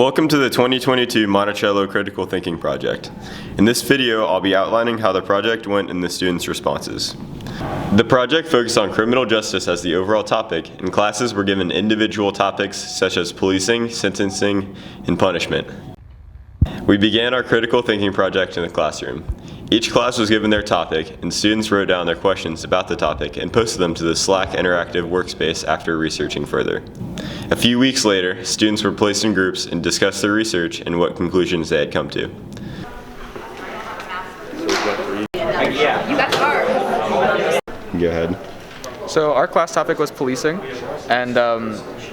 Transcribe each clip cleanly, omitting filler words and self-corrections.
Welcome to the 2022 Monticello Critical Thinking Project. In this video, I'll be outlining how the project went and the students' responses. The project focused on criminal justice as the overall topic, and classes were given individual topics such as policing, sentencing, and punishment. We began our critical thinking project in the classroom. Each class was given their topic, and students wrote down their questions about the topic and posted them to the Slack interactive workspace after researching further. A few weeks later, students were placed in groups and discussed their research and what conclusions they had come to. Go ahead. So our class topic was policing, and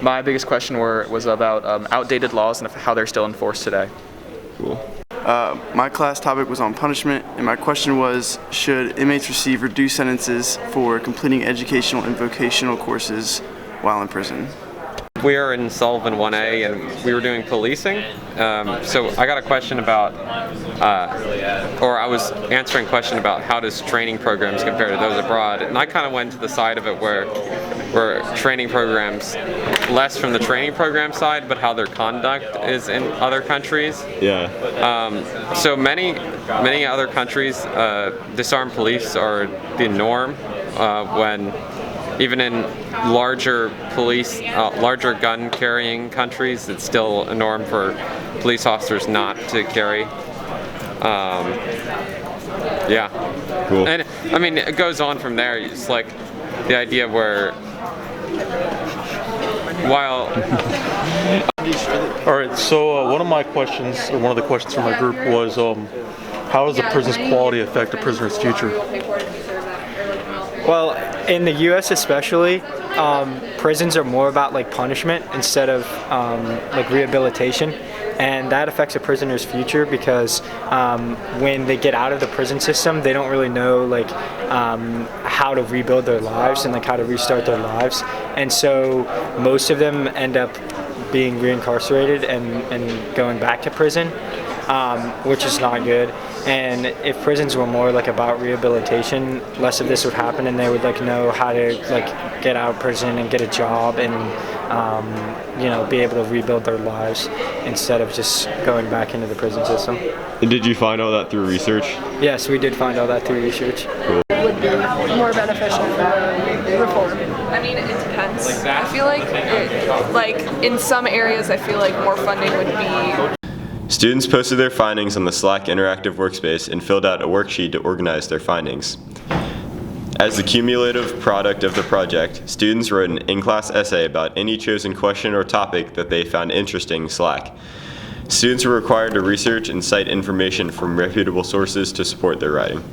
my biggest question was about outdated laws and how they're still enforced today. Cool. My class topic was on punishment, and my question was, should inmates receive reduced sentences for completing educational and vocational courses while in prison? We are in Sullivan 1A and we were doing policing. So I got a question about, or I was answering a question about how does training programs compare to those abroad, and I kind of went to the side of it where training programs, less from the training program side, but how their conduct is in other countries. Yeah. So many other countries, disarmed police are the norm when even in larger gun carrying countries, it's still a norm for police officers not to carry. Yeah. Cool. And I mean, it goes on from there. It's like the idea where while All right, so one of the questions from my group was, how does the prison's quality affect a prisoner's future? Well, in the U.S. especially, prisons are more about like punishment instead of like rehabilitation, and that affects a prisoner's future because when they get out of the prison system, they don't really know like how to rebuild their lives and like how to restart their lives, and so most of them end up being reincarcerated and going back to prison, which is not good. And if prisons were more like about rehabilitation, less of this would happen, and they would like know how to like get out of prison and get a job and be able to rebuild their lives instead of just going back into the prison system. And did you find all that through research? Yes, we did find all that through research. Cool. Would be more beneficial for reform. I mean, it depends. I feel like in some areas, I feel like more funding would be. Students posted their findings on the Slack interactive workspace and filled out a worksheet to organize their findings. As the cumulative product of the project, students wrote an in-class essay about any chosen question or topic that they found interesting in Slack. Students were required to research and cite information from reputable sources to support their writing.